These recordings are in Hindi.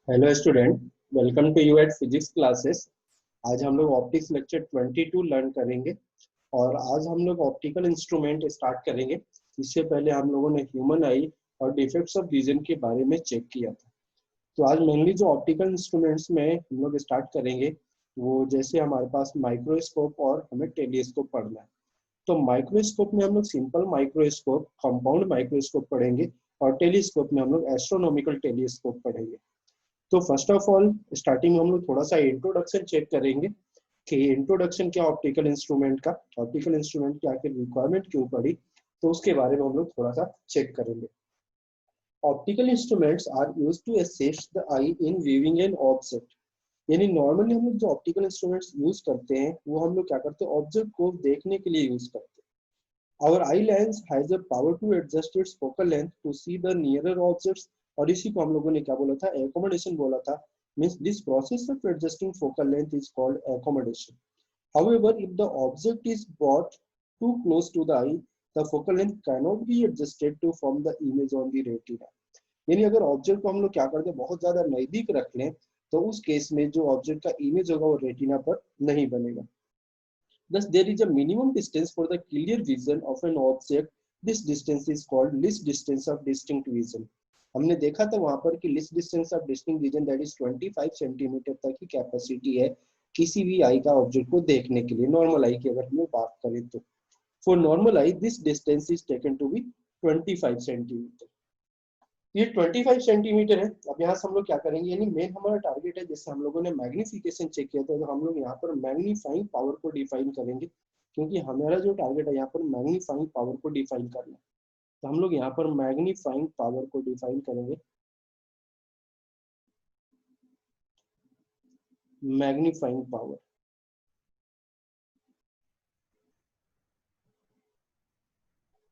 Hello student, welcome to you at physics classes. आज हम लोग ऑप्टिक्स लेक्चर 22 लर्न करेंगे और आज हम लोग ऑप्टिकल इंस्ट्रूमेंट स्टार्ट करेंगे। इससे पहले हम लोगों ने ह्यूमन आई और डिफेक्ट्स ऑफ विजन के बारे में चेक किया था। तो आज मेनली जो ऑप्टिकल इंस्ट्रूमेंट्स में हम लोग स्टार्ट करेंगे वो जैसे हमारे पास माइक्रोस्कोप और हमें टेलीस्कोप पढ़ना है। तो माइक्रोस्कोप में हम लोग सिंपल माइक्रोस्कोप, कंपाउंड माइक्रोस्कोप पढ़ेंगे और टेलीस्कोप में हम लोग एस्ट्रोनॉमिकल टेलीस्कोप पढ़ेंगे। तो फर्स्ट ऑफ ऑल स्टार्टिंग में हम लोग थोड़ा सा इंट्रोडक्शन चेक करेंगे कि इंट्रोडक्शन क्या ऑप्टिकल इंस्ट्रूमेंट का, ऑप्टिकल इंस्ट्रूमेंट की आखिर रिक्वायरमेंट क्यों पड़ी, तो उसके बारे में हम लोग थोड़ा सा चेक करेंगे। Optical instruments are used to assist the eye in viewing an object. यानी नॉर्मली हम लोग जो ऑप्टिकल इंस्ट्रूमेंट्स यूज करते हैं वो हम लोग क्या करते हैं, ऑब्जेक्ट को देखने के लिए यूज करते हैं। Our eye lens has a power to adjust its focal length to see the nearer objects. और इसी को हम लोगों ने क्या बोला था, एकोमोडेशन बोला था। Means this process of adjusting focal length is called accommodation. However, if the object is brought too close to the eye, the focal length cannot be adjusted to form the image on the retina. यानी अगर ऑब्जेक्ट को हम लोग क्या करते हैं, बहुत ज्यादा नजदीक रख लें, तो उस केस में जो ऑब्जेक्ट का इमेज होगा वो रेटिना पर नहीं बनेगा। Thus, there is a minimum distance for the clear vision of an object. This distance is called least distance of distinct vision. हमने देखा था वहां पर कि least distance of distinct vision that is 25 centimetre तक की कैपेसिटी है किसी भी आई का ऑब्जेक्ट को देखने के लिए, नॉर्मल आई की अगर हम बात करें तो। For normal eye this distance is taken to be 25 centimetre. ये 25 सेंटीमीटर है। अब यहाँ से हम लोग क्या करेंगे, यानी मेन हमारा टारगेट है, जैसे हम लोगों ने मैग्निफिकेशन चेक किया था तो हम लोग यहाँ पर मैग्नीफाइंग पावर को डिफाइन करेंगे, क्योंकि हमारा जो टारगेट है यहाँ पर मैग्नीफाइंग पावर को डिफाइन करना है। तो हम लोग यहाँ पर मैग्नीफाइंग पावर को डिफाइन करेंगे। मैग्नीफाइंग पावर,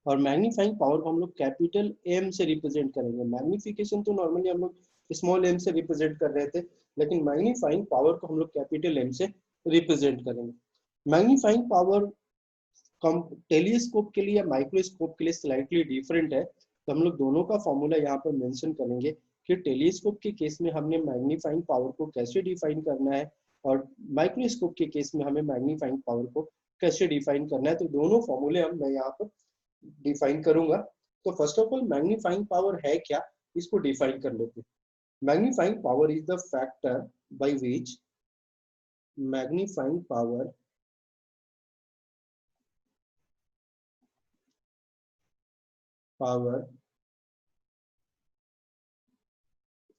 और मैग्नीफाइंग पावर को हम लोग कैपिटल एम से रिप्रेजेंट करेंगे। मैग्निफिकेशन तो नॉर्मली हम लोग स्मॉल एम से रिप्रेजेंट कर रहे थे, लेकिन मैग्नीफाइंग पावर को हम लोग कैपिटल एम से रिप्रेजेंट करेंगे। मैग्नीफाइंग पावर कम टेलीस्कोप के लिए या माइक्रोस्कोप के लिए स्लाइटली डिफरेंट है, तो हम लोग दोनों का फॉर्मूला यहाँ पर मेंशन करेंगे कि टेलीस्कोप के केस में हमने मैग्नीफाइंग पावर को कैसे डिफाइन करना है और माइक्रोस्कोप के केस में हमें मैग्नीफाइंग पावर को कैसे डिफाइन करना है। तो दोनों फॉर्मूले हम मैं यहाँ पर डिफाइन करूंगा। तो first of all magnifying power है क्या, इसको डिफाइन कर लेते हैं। Magnifying power is the factor by which magnifying power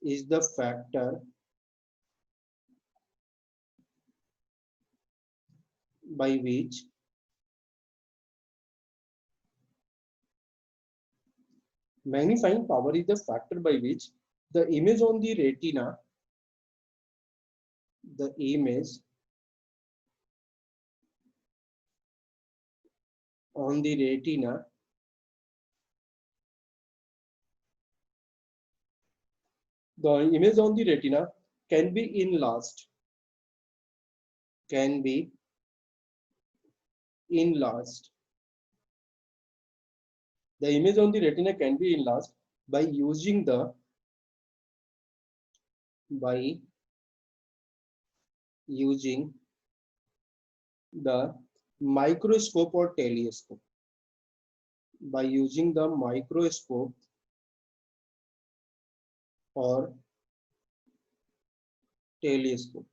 is the factor by which magnifying power is the factor by which the image on the retina, the image on the retina the image on the retina can be enlarged, can be enlarged. The image on the retina can be enlarged by using the microscope or telescope, by using the microscope or telescope,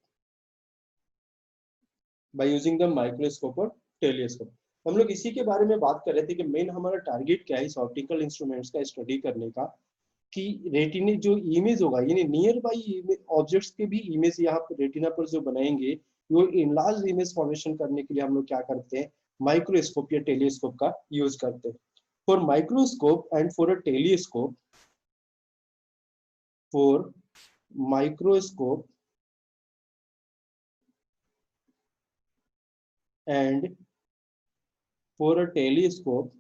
by using the microscope or telescope। हम लोग इसी के बारे में बात कर रहे थे कि मेन हमारा टारगेट क्या है इस ऑप्टिकल इंस्ट्रूमेंट्स का स्टडी करने का, कि रेटिना जो इमेज होगा, यानी नियर बाई ऑब्जेक्ट्स के भी इमेज यहाँ पर रेटिना पर जो बनाएंगे, वो इनलार्ज इमेज फॉर्मेशन करने के लिए हम लोग क्या करते हैं, माइक्रोस्कोप या टेलीस्कोप का यूज करते हैं। For microscope and for a telescope, for microscope and for a telescope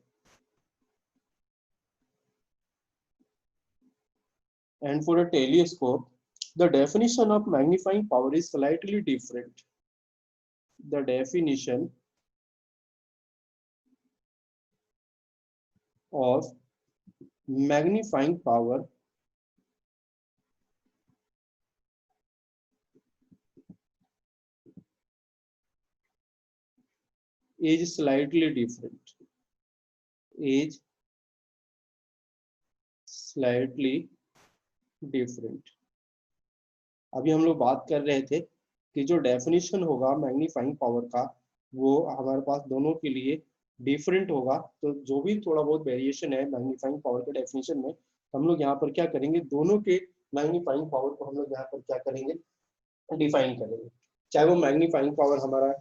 the definition of magnifying power is slightly different. The definition of magnifying power is slightly different, is slightly different। अभी हम लोग बात कर रहे थे कि जो डेफिनेशन होगा मैग्नीफाइंग पावर का वो हमारे पास दोनों के लिए डिफरेंट होगा। तो जो भी थोड़ा बहुत वेरिएशन है मैग्नीफाइंग पावर के डेफिनेशन में, हम लोग यहाँ पर क्या करेंगे, दोनों के मैग्नीफाइंग पावर को हम लोग यहाँ पर क्या करेंगे, डिफाइन करेंगे। चाहे वो मैग्नीफाइंग पावर हमारा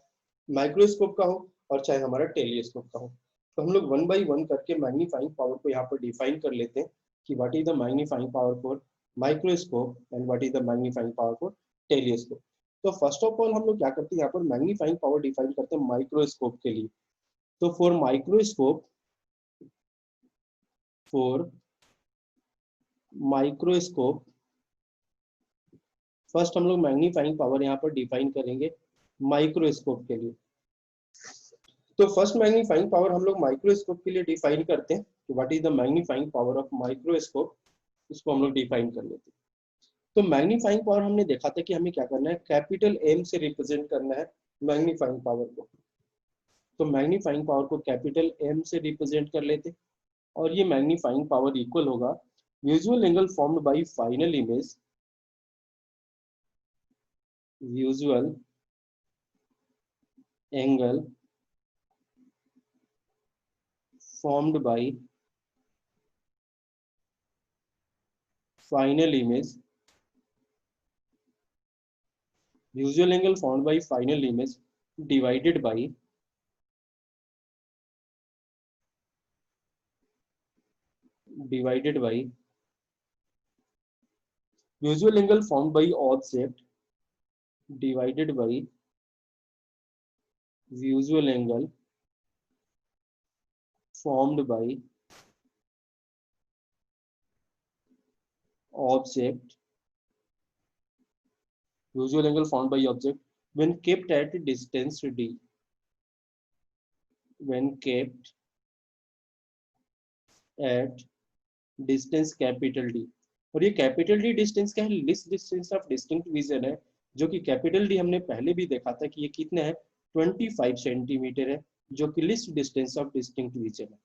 माइक्रोस्कोप का हो और चाहे हमारा टेलीस्कोप का हो। तो हम लोग वन बाई वन करके मैग्नीफाइंग पावर को यहाँ पर डिफाइन कर लेते हैं कि what is the magnifying power for microscope and what is the magnifying power for telescope. तो फर्स्ट ऑफ ऑल हम लोग क्या करते हैं, यहाँ पर मैग्नीफाइंग पावर डिफाइन करते हैं माइक्रोस्कोप के लिए। तो फॉर माइक्रोस्कोप, फर्स्ट हम लोग मैग्नीफाइंग पावर यहाँ पर डिफाइन करेंगे माइक्रोस्कोप के लिए। तो फर्स्ट मैग्नीफाइंग पावर हम लोग माइक्रोस्कोप के लिए डिफाइन करते हैं कि what is the magnifying power of microscope, इसको हम लोग डिफाइन कर लेते हैं। तो मैग्नीफाइंग पावर हमने देखा था कि हमें क्या करना है, कैपिटल एम से रिप्रेजेंट करना है मैग्नीफाइंग पावर को। तो मैग्नीफाइंग पावर को कैपिटल एम से रिप्रेजेंट कर लेते, और ये मैग्नीफाइंग पावर इक्वल होगा visual angle formed by final image, visual angle formed by final image, visual angle formed by final image divided by visual angle formed by object divided by visual angle formed by object, visual angle formed by object when kept at distance d, when kept at distance capital D। और ये कैपिटल डी डिस्टेंस क्या है, list distance of distinct vision है, जो कि कैपिटल डी हमने पहले भी देखा था कि ये कितना है 25 सेंटीमीटर है, जो कि list distance of distinct vision है।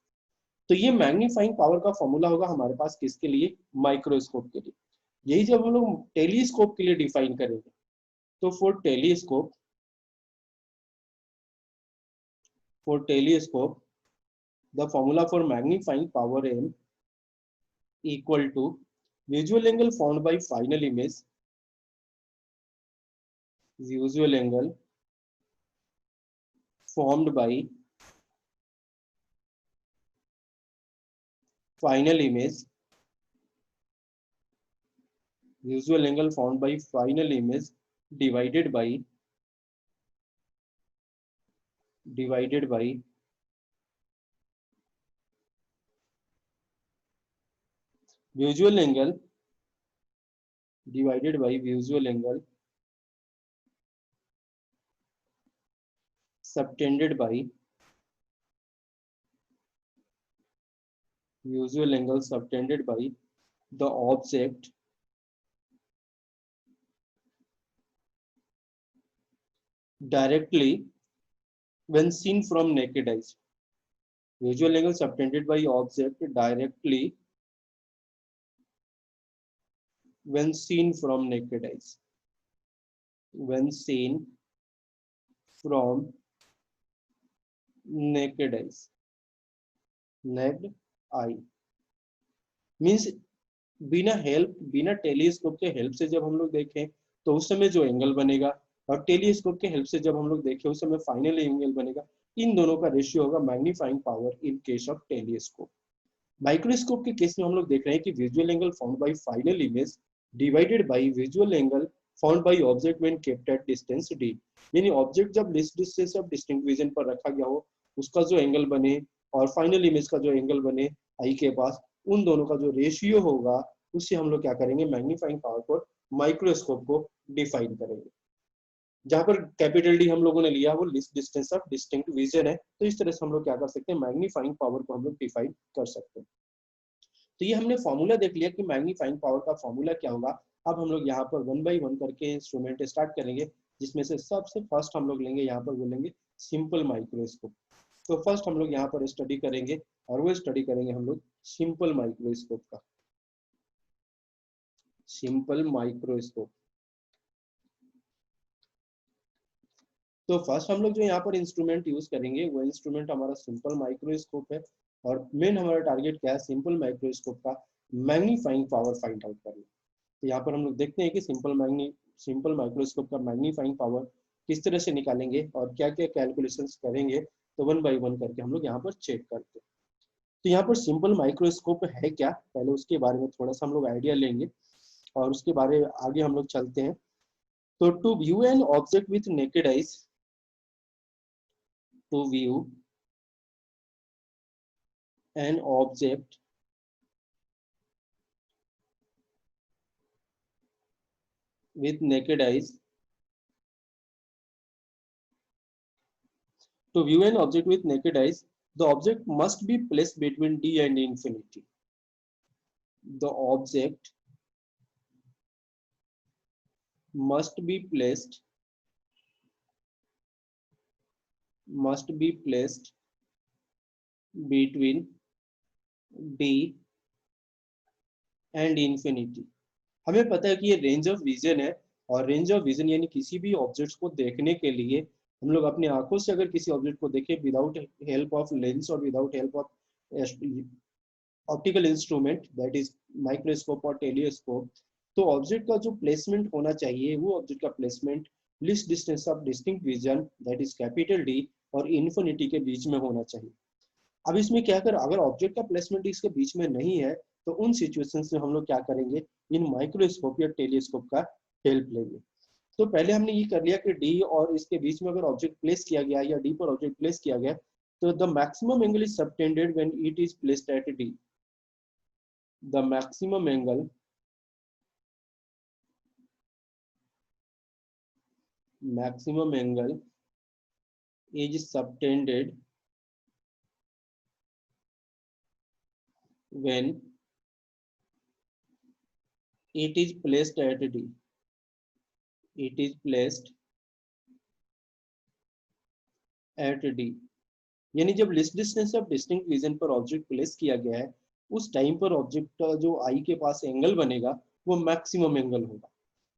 तो ये मैग्नीफाइंग पावर का फॉर्मूला होगा हमारे पास किसके लिए, माइक्रोस्कोप के लिए। यही जब हम लोग टेलीस्कोप के लिए डिफाइन करेंगे, तो for telescope the formula for magnifying power M equal to visual angle formed by final image, visual angle formed by final image, visual angle formed by final image divided by visual angle divided by visual angle subtended by visual angle subtended by the object directly when seen from naked eyes, visual angle subtended by object directly when seen from naked eyes, when seen from naked eyes, naked eye means बिना टेलीस्कोप के हेल्प से जब हम लोग देखें तो उस समय जो एंगल बनेगा, और टेलीस्कोप के हेल्प से जब हम लोग देखें उस समय फाइनल एंगल बनेगा, इन दोनों का रेशियो होगा magnifying power in case of telescope. Microscope के केस में हम लोग देख रहे हैं कि visual angle found bye final image divided by visual angle found by object when kept at distance d, यानी ऑब्जेक्ट जब list distance of distinct vision पर रखा गया हो उसका जो एंगल बने और फाइनल इमेज का जो एंगल बने आई के पास, उन दोनों का जो रेशियो होगा उससे हम लोग क्या करेंगे, मैग्नीफाइंग पावर को माइक्रोस्कोप को डिफाइन करेंगे। जहां पर कैपिटल डी हम लोगों ने लिया वो least distance of distinct vision है, तो इस तरह से हम लोग क्या कर सकते हैं, मैग्नीफाइंग पावर को हम लोग डिफाइन कर सकते हैं। तो ये हमने फॉर्मूला देख लिया कि मैग्नीफाइंग पावर का फॉर्मूला क्या होगा। अब हम लोग यहाँ पर वन बाई वन करके इंस्ट्रूमेंट स्टार्ट करेंगे, जिसमें से सबसे फर्स्ट हम लोग लेंगे यहाँ पर बोलेंगे सिंपल माइक्रोस्कोप। तो फर्स्ट हम लोग यहाँ पर स्टडी करेंगे, और वो स्टडी करेंगे हम लोग सिंपल माइक्रोस्कोप का। Simple microscope. तो फर्स्ट हम लोग जो यहाँ पर इंस्ट्रूमेंट यूज करेंगे वो इंस्ट्रूमेंट हमारा सिंपल माइक्रोस्कोप है। और मेन हमारा टारगेट क्या है, सिंपल माइक्रोस्कोप का मैग्नीफाइंग पावर फाइंड आउट करना। तो यहाँ पर हम लोग देखते हैं कि सिंपल माइक्रोस्कोप का मैग्नीफाइंग पावर किस तरह से निकालेंगे और क्या क्या कैलकुलेशंस करेंगे, तो वन बाय वन करके हम लोग यहाँ पर चेक करते हैं। तो यहाँ पर सिंपल माइक्रोस्कोप है क्या, पहले उसके बारे में थोड़ा सा हम लोग आइडिया लेंगे और उसके बारे में आगे हम लोग चलते हैं। तो to view an object with naked eyes, to view an object with naked eyes, to view an object with naked eyes, the object must be placed between D and infinity. The object must be placed between D and infinity. हमें पता है कि ये रेंज ऑफ विजन है, और रेंज ऑफ विजन यानी किसी भी ऑब्जेक्ट्स को देखने के लिए हम लोग अपनी आंखों से अगर किसी ऑब्जेक्ट को देखें विदाउट हेल्प ऑफ लेंस और without help of optical instrument that is microscope और टेलीस्कोप, तो ऑब्जेक्ट का जो प्लेसमेंट होना चाहिए वो ऑब्जेक्ट का placement least distance of distinct vision that is capital D और इन्फिनिटी के बीच में होना चाहिए। अब इसमें क्या कर, अगर ऑब्जेक्ट का प्लेसमेंट इसके बीच में नहीं है तो उन सिचुएशंस में हम लोग क्या करेंगे, इन माइक्रोस्कोप या टेलीस्कोप का हेल्प लेंगे। तो पहले हमने ये कर लिया कि डी और इसके बीच में अगर ऑब्जेक्ट प्लेस किया गया या डी पर ऑब्जेक्ट प्लेस किया गया, तो the maximum angle is subtended when it is placed eight D. The maximum angle is subtended when it is placed at D. It is placed at D. यानी जब list distance of distinct vision पर ऑब्जेक्ट प्लेस किया गया है उस टाइम पर ऑब्जेक्ट का जो आई के पास एंगल बनेगा वो मैक्सिमम एंगल होगा।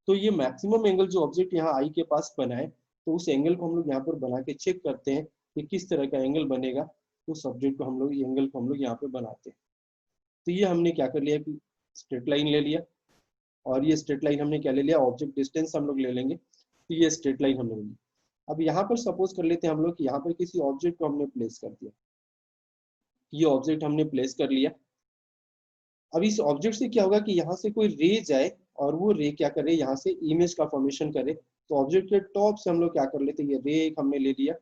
तो ये मैक्सिमम एंगल जो ऑब्जेक्ट यहाँ आई के पास बना है, तो उस एंगल को हम लोग यहाँ पर बना के चेक करते हैं कि किस तरह का एंगल बनेगा। उस ऑब्जेक्ट को हम लोग एंगल को हम लोग यहाँ पे बनाते हैं। तो ये हमने क्या कर लिया कि स्ट्रेट लाइन ले लिया, और ये स्ट्रेट लाइन हमने क्या ले लिया, ऑब्जेक्ट डिस्टेंस हम लोग ले लेंगे। तो ये स्ट्रेट लाइन हमने ले ली। अब यहाँ पर सपोज कर लेते हैं हम लोग कि यहाँ पर किसी ऑब्जेक्ट को हमने प्लेस कर दिया, ये ऑब्जेक्ट हमने प्लेस कर लिया। अब इस ऑब्जेक्ट से क्या होगा कि यहाँ से कोई रे जाए और वो रे क्या करे, यहाँ से इमेज का फॉर्मेशन करे। तो ऑब्जेक्ट के टॉप से हम लोग क्या कर लेते हैं, ये रे एक हमने ले लिया,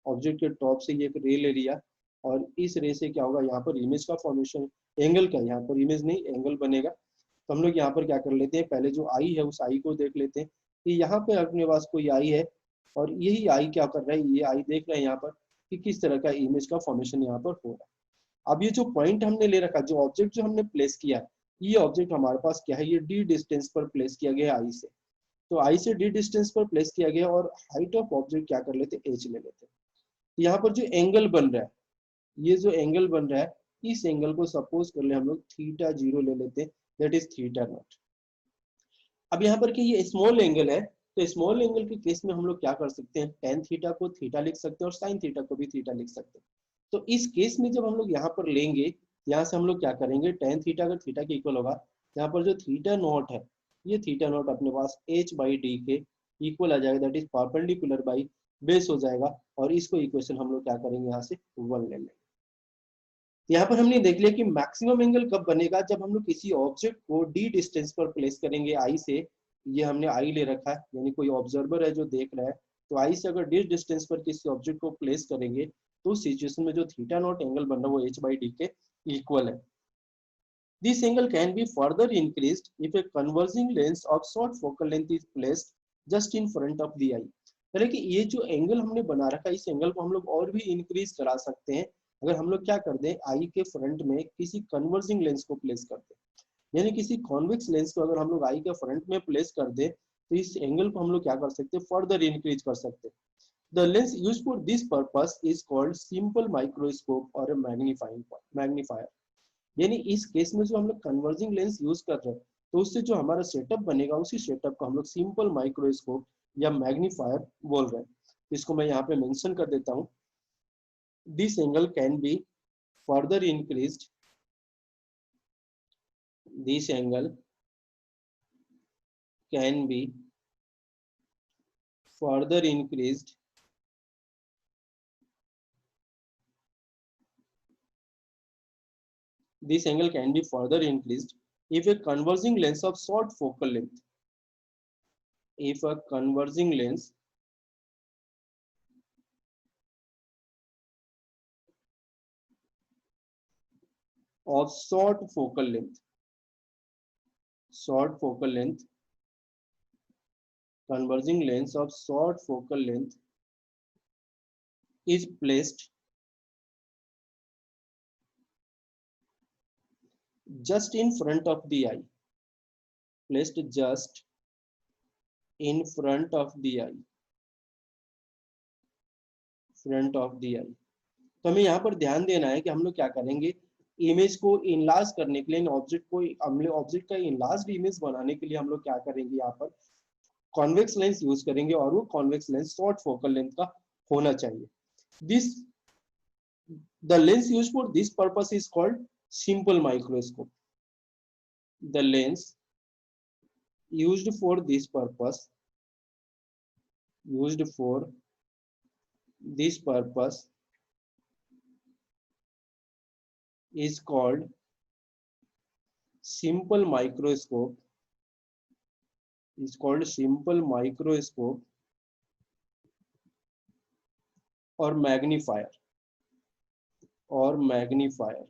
ऑब्जेक्ट के टॉप से ये एक रे ले लिया, और इस रे से क्या होगा, यहाँ पर इमेज का फॉर्मेशन, एंगल का, यहाँ पर इमेज नहीं एंगल बनेगा। तो हम लोग यहाँ पर क्या कर लेते हैं, पहले जो आई है उस आई को देख लेते हैं कि यहाँ पे अपने पास कोई आई है, और यही आई क्या कर रहा है, ये आई देख रहे हैं यहाँ पर कि किस तरह का इमेज का फॉर्मेशन यहाँ पर हो रहा है। अब ये जो पॉइंट हमने ले रखा, जो ऑब्जेक्ट जो हमने प्लेस किया, ये ऑब्जेक्ट हमारे पास क्या है, ये डी डिस्टेंस पर प्लेस किया गया आई से। तो आई से डी डिस्टेंस पर प्लेस किया गया, और हाइट ऑफ ऑब्जेक्ट क्या कर लेते, एच ले लेते। यहाँ पर जो एंगल बन रहा है, ये जो एंगल बन रहा है, इस एंगल को सपोज कर ले हम लोग थीटा 0 ले लेते हैं, दैट इज थीटा नॉट। अब यहाँ पर कि ये स्मॉल एंगल है, तो स्मॉल एंगल के केस में हम लोग क्या कर सकते हैं, टेन थीटा को थीटा लिख सकते हैं और साइन थीटा को भी थीटा लिख सकते हैं। तो इस केस में जब हम लोग यहाँ पर लेंगे, यहाँ से हम लोग क्या करेंगे, टेन थीटा अगर थीटा के इक्वल होगा, यहाँ पर जो थीटा नॉट है, ये थीटा नॉट अपने पास एच बाई डी के इक्वल आ जाएगा, that is perpendicular by base हो जाएगा, और इसको इक्वेशन हम लोग क्या करेंगे, यहाँ से 1 ले लेंगे। यहाँ पर हमने देख लिया कि मैक्सिमम एंगल कब बनेगा, जब हम लोग किसी ऑब्जेक्ट को डी डिस्टेंस पर प्लेस करेंगे आई से। ये हमने आई ले रखा है, यानी कोई ऑब्जर्वर है जो देख रहा है, तो आई से अगर डी डिस्टेंस पर किसी ऑब्जेक्ट को प्लेस करेंगे तो उस सिचुएशन में जो थीटा नॉट एंगल बन रहा है वो एच बाई डी के इक्वल है। This angle can be further increased if a converging lens of short focal length is placed just in front of the eye. यानी कि ये जो एंगल हमने बना रखा है, इस एंगल को हम लोग और भी इंक्रीज करा सकते हैं अगर हम लोग क्या कर दें, आई के फ्रंट में किसी कन्वर्जिंग लेंस को प्लेस कर दें। यानी किसी कॉन्वेक्स लेंस को अगर हम लोग आई के फ्रंट में प्लेस कर दे, तो इस एंगल को हम लोग क्या कर सकते हैं, फर्दर इंक्रीज कर सकते हैं। The lens used for this purpose is called simple microscope or a magnifying magnifier. यानी इस केस में जो हम लोग कन्वर्जिंग लेंस यूज कर रहे हैं तो उससे जो हमारा सेटअप बनेगा उसी सेटअप को हम लोग सिंपल माइक्रोस्कोप या मैग्नीफायर बोल रहे हैं। इसको मैं यहाँ पे मेंशन कर देता हूँ। This angle can be further increased, this angle can B further increased this angle can be further increased if a converging lens of short focal length, if a converging lens of short focal length, converging lens of short focal length is placed just in front of the eye, placed just in front of the eye, front of the eye। तो हमें यहाँ पर ध्यान देना है कि हम लोग क्या करेंगे, इमेज को इनलार्ज करने के लिए, ऑब्जेक्ट को, हम लोग ऑब्जेक्ट का इनलार्ज इमेज बनाने के लिए हम लोग क्या करेंगे, यहाँ पर कॉन्वेक्स लेंस यूज करेंगे और वो convex lens short focal length का होना चाहिए। This the lens use for this purpose is called simple microscope. The lens used for this purpose, used for this purpose is called simple microscope, is called simple microscope or magnifier, or magnifier।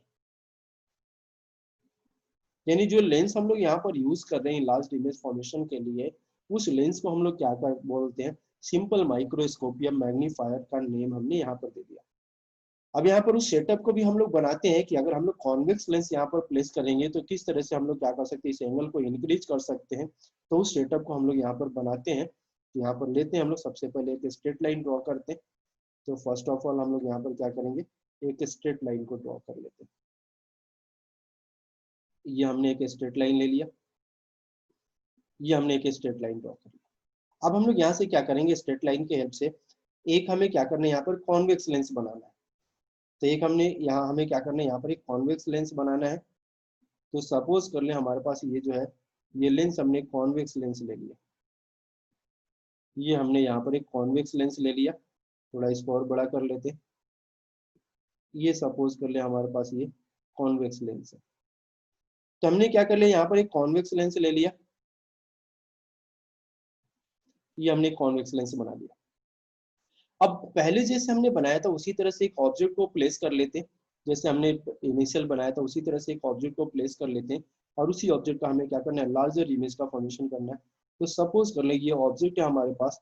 यानी जो लेंस हम लोग यहाँ पर यूज कर रहे हैं लार्ज इमेज फॉर्मेशन के लिए, उस लेंस को हम लोग क्या कर बोलते हैं, सिंपल माइक्रोस्कोप या मैग्नीफायर का नेम हमने यहाँ पर दे दिया। अब यहाँ पर उस सेटअप को भी हम लोग बनाते हैं कि अगर हम लोग कॉन्वेक्स लेंस यहाँ पर प्लेस करेंगे तो किस तरह से हम लोग क्या कर सकते हैं, इस एंगल को इंक्रीज कर सकते हैं। तो उस सेटअप को हम लोग यहाँ पर बनाते हैं। यहाँ पर लेते हैं हम लोग, सबसे पहले एक स्ट्रेट लाइन ड्रॉ करते हैं। तो फर्स्ट ऑफ ऑल हम लोग यहाँ पर क्या करेंगे, एक स्ट्रेट लाइन को ड्रॉ कर लेते हैं। ये हमने एक स्ट्रेट लाइन ले लिया, ये हमने एक स्ट्रेट लाइन ड्रॉ कर लिया। अब हम लोग यहाँ से क्या करेंगे, स्ट्रेट लाइन की हेल्प से एक हमें क्या करना है, यहाँ पर कॉन्वेक्स लेंस बनाना है। तो एक हमने यहाँ हमें क्या करना है, यहाँ पर एक कॉन्वेक्स लेंस बनाना है। तो सपोज कर ले हमारे पास ये जो है, ये लेंस हमने कॉन्वेक्स लेंस ले लिया, ये हमने यहाँ पर एक कॉन्वेक्स लेंस ले लिया। थोड़ा इसको और बड़ा कर लेते, ये सपोज कर ले हमारे पास ये कॉन्वेक्स लेंस है। तो हमने क्या कर लिया, यहाँ पर एक कॉन्वेक्स लेंस ले लिया, ये हमने कॉन्वेक्स लेंस बना लिया। अब पहले जैसे हमने बनाया था उसी तरह से एक ऑब्जेक्ट को प्लेस कर लेते हैं, जैसे हमने इनिशियल बनाया था उसी तरह से एक ऑब्जेक्ट को प्लेस कर लेते हैं और उसी ऑब्जेक्ट का हमें क्या करना है, लार्जर इमेज का फॉर्मेशन करना है। तो सपोज कर ले ये ऑब्जेक्ट है हमारे पास,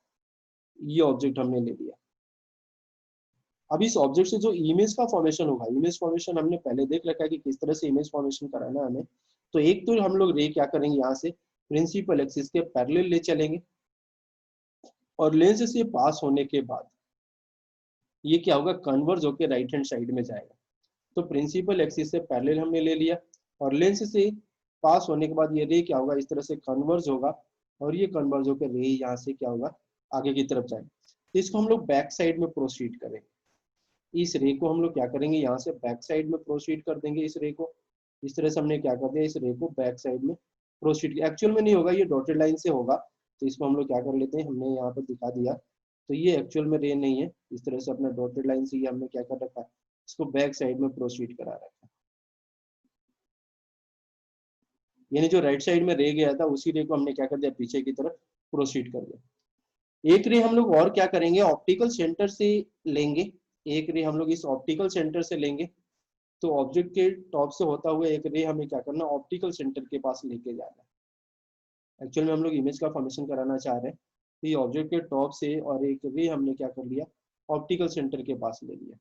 ये ऑब्जेक्ट हमने ले लिया। अब इस ऑब्जेक्ट से जो इमेज का फॉर्मेशन होगा, इमेज फॉर्मेशन हमने पहले देख रखा है कि किस तरह से इमेज फॉर्मेशन कराना है हमें। तो एक तो हम लोग रे क्या करेंगे, यहाँ से प्रिंसिपल एक्सिस के पैरेलल ले चलेंगे और लेंस से पास होने के बाद ये क्या होगा, कन्वर्ज होकर राइट हैंड साइड में जाएगा। तो प्रिंसिपल एक्सिस से पैरेलल हमने ले लिया और लेंस से पास होने के बाद ये रे क्या होगा, इस तरह से कन्वर्ज होगा और ये कन्वर्ज होकर रे यहाँ से क्या होगा, आगे की तरफ जाएगा। तो इसको हम लोग बैक साइड में प्रोसीड करेंगे। इस रे को हम लोग क्या करेंगे, यहाँ से बैक साइड में प्रोसीड कर देंगे। इस रे को इस तरह से हमने क्या कर दिया, इस रे को बैक साइड में प्रोसीड, एक्चुअल में नहीं होगा, ये डॉटेड लाइन से होगा। तो इसको हम लोग क्या कर लेते हैं, हमने यहाँ पर दिखा दिया। तो ये एक्चुअल में रे नहीं है, इस तरह से अपना डॉटेड लाइन से ये हमने क्या कर रखा है, इसको बैक साइड में प्रोसीड करा रखा है। यानी जो राइट साइड में रे गया था उसी रे को हमने क्या कर दिया, पीछे की तरफ प्रोसीड कर दिया। एक रे हम लोग और क्या करेंगे, ऑप्टिकल सेंटर से लेंगे। एक रे हम लोग इस ऑप्टिकल सेंटर से लेंगे। तो ऑब्जेक्ट के टॉप से होता हुआ एक रे हमें क्या करना, ऑप्टिकल सेंटर के पास लेके जाना है। एक्चुअल में हम लोग इमेज का फॉर्मेशन कराना चाह रहे हैं। तो ये ऑब्जेक्ट के टॉप से और एक रे हमने क्या कर लिया, ऑप्टिकल सेंटर के पास ले लिया।